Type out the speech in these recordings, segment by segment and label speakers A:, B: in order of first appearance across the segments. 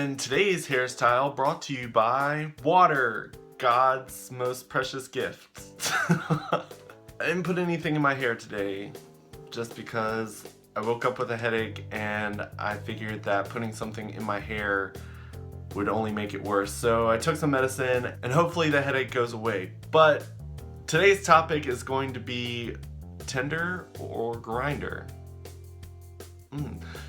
A: And today's hairstyle brought to you by water, God's most precious gift. I didn't put anything in my hair today just because I woke up with a headache and I figured that putting something in my hair would only make it worse. So I took some medicine and hopefully the headache goes away. But today's topic is going to be Tinder or Grindr.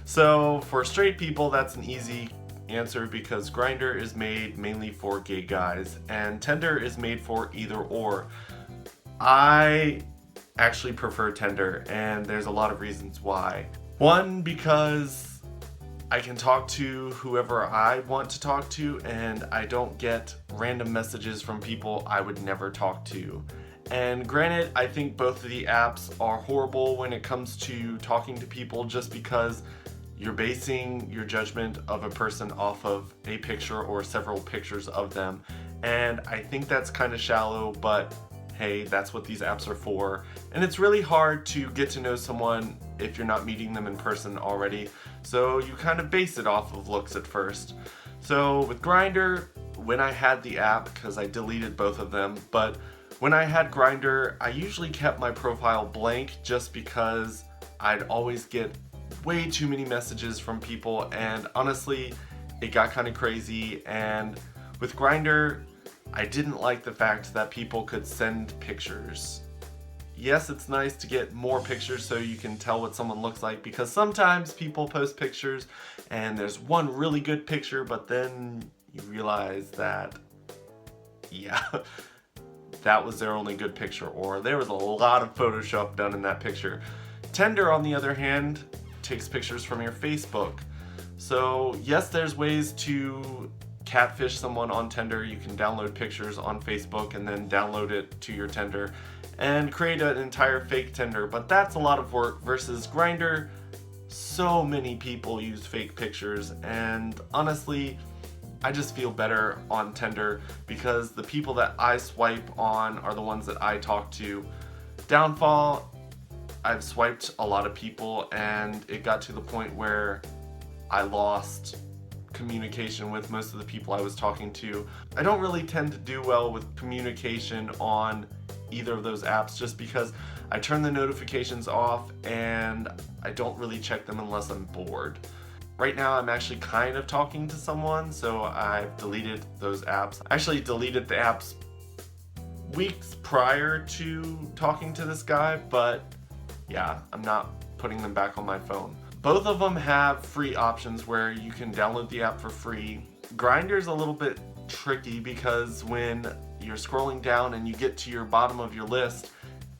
A: So for straight people, that's an easy answer because Grindr is made mainly for gay guys and Tinder is made for either or. I actually prefer Tinder, and there's a lot of reasons why. One, because I can talk to whoever I want to talk to and I don't get random messages from people I would never talk to. And granted, I think both of the apps are horrible when it comes to talking to people just because you're basing your judgment of a person off of a picture or several pictures of them. And I think that's kind of shallow, but hey, that's what these apps are for. And it's really hard to get to know someone if you're not meeting them in person already. So you kind of base it off of looks at first. So with Grindr, when I had the app, because I deleted both of them, but when I had Grindr, I usually kept my profile blank just because I'd always get way too many messages from people, and honestly, it got kind of crazy. And with Grindr, I didn't like the fact that people could send pictures. Yes, it's nice to get more pictures so you can tell what someone looks like, because sometimes people post pictures and there's one really good picture, but then you realize that, yeah, that was their only good picture, or there was a lot of Photoshop done in that picture. Tinder, on the other hand, takes pictures from your Facebook. So yes, there's ways to catfish someone on Tinder. You can download pictures on Facebook and then download it to your Tinder and create an entire fake Tinder, but that's a lot of work versus Grindr. So many people use fake pictures, and honestly, I just feel better on Tinder because the people that I swipe on are the ones that I talk to. Downfall, I've swiped a lot of people and it got to the point where I lost communication with most of the people I was talking to. I don't really tend to do well with communication on either of those apps just because I turn the notifications off and I don't really check them unless I'm bored. Right now I'm actually kind of talking to someone, so I've deleted those apps. I actually deleted the apps weeks prior to talking to this guy, but yeah, I'm not putting them back on my phone. Both of them have free options where you can download the app for free. Grindr's a little bit tricky because when you're scrolling down and you get to your bottom of your list,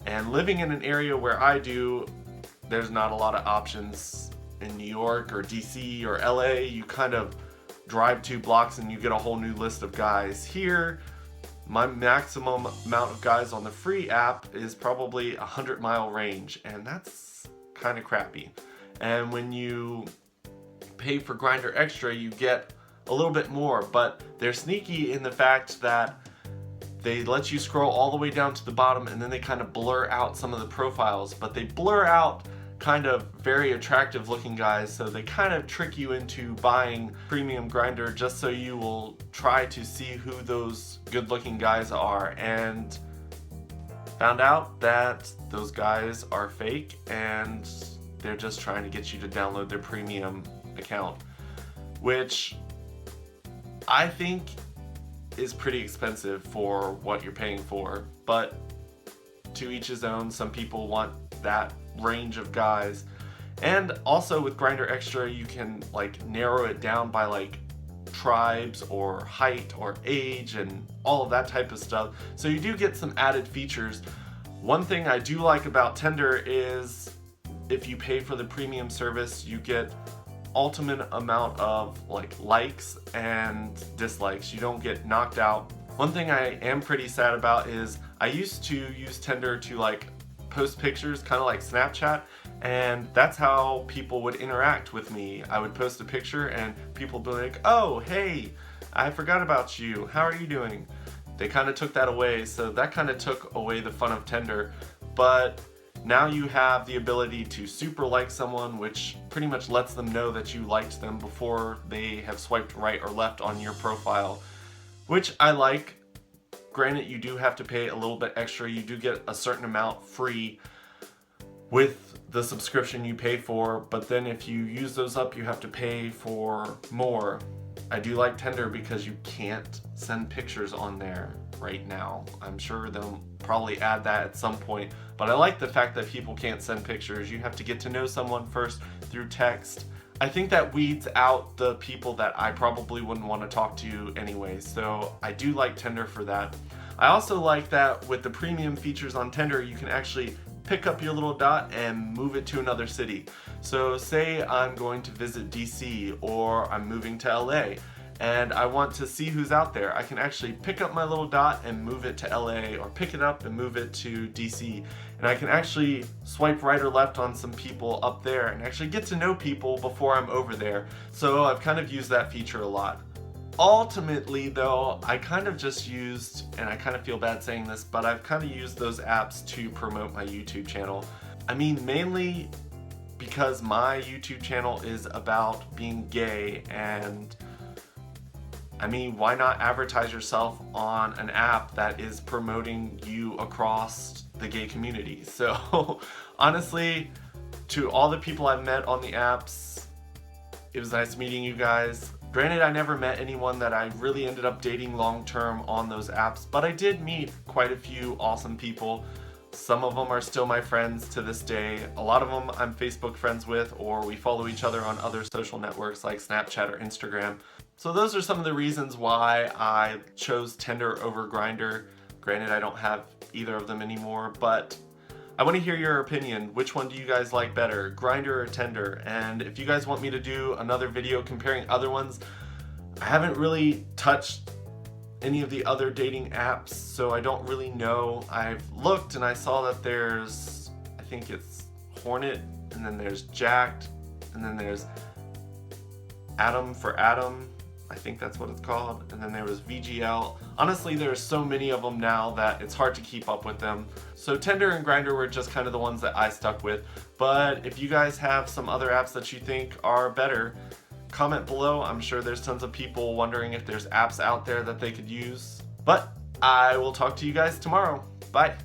A: and living in an area where I do, there's not a lot of options. In New York or DC or LA, you kind of drive 2 blocks and you get a whole new list of guys. Here, my maximum amount of guys on the free app is probably 100-mile range, and that's kind of crappy. And when you pay for Grindr Extra, you get a little bit more, but they're sneaky in the fact that they let you scroll all the way down to the bottom and then they kind of blur out some of the profiles, but they blur out kind of very attractive looking guys, so they kind of trick you into buying premium Grindr just so you will try to see who those good looking guys are, and found out that those guys are fake and they're just trying to get you to download their premium account, which I think is pretty expensive for what you're paying for, but to each his own. Some people want that range of guys. And also with Grindr Extra, you can like narrow it down by like tribes or height or age and all of that type of stuff. So you do get some added features. One thing I do like about Tinder is if you pay for the premium service, you get ultimate amount of like likes and dislikes. You don't get knocked out. One thing I am pretty sad about is I used to use Tinder to like post pictures, kind of like Snapchat, and that's how people would interact with me. I would post a picture and people would be like, oh, hey, I forgot about you. How are you doing? They kind of took that away, so that kind of took away the fun of Tinder. But Now you have the ability to super like someone, which pretty much lets them know that you liked them before they have swiped right or left on your profile, which I like. Granted, you do have to pay a little bit extra. You do get a certain amount free with the subscription you pay for, but then if you use those up, you have to pay for more. I do like Tinder because you can't send pictures on there right now. I'm sure they'll probably add that at some point, but I like the fact that people can't send pictures. You have to get to know someone first through text. I think that weeds out the people that I probably wouldn't want to talk to anyway, so I do like Tinder for that. I also like that with the premium features on Tinder, you can actually pick up your little dot and move it to another city. So say I'm going to visit DC or I'm moving to LA and I want to see who's out there. I can actually pick up my little dot and move it to LA, or pick it up and move it to DC. And I can actually swipe right or left on some people up there and actually get to know people before I'm over there. So I've kind of used that feature a lot. Ultimately though, I kind of just used, and I kind of feel bad saying this, but I've kind of used those apps to promote my YouTube channel. I mean, mainly because my YouTube channel is about being gay, and I mean, why not advertise yourself on an app that is promoting you across the gay community? So honestly, to all the people I've met on the apps, it was nice meeting you guys. Granted, I never met anyone that I really ended up dating long term on those apps, but I did meet quite a few awesome people. Some of them are still my friends to this day. A lot of them I'm Facebook friends with, or we follow each other on other social networks like Snapchat or Instagram. So those are some of the reasons why I chose Tinder over Grindr. Granted, I don't have either of them anymore, but I want to hear your opinion. Which one do you guys like better, Grindr or Tinder? And if you guys want me to do another video comparing other ones, I haven't really touched any of the other dating apps, so I don't really know. I've looked and I saw that there's, I think it's Hornet, and then there's Jacked, and then there's Atom for Atom, I think that's what it's called, and then there was VGL. Honestly, there's so many of them now that it's hard to keep up with them. So Tinder and Grindr were just kind of the ones that I stuck with. But if you guys have some other apps that you think are better, comment below. I'm sure there's tons of people wondering if there's apps out there that they could use. But I will talk to you guys tomorrow. Bye.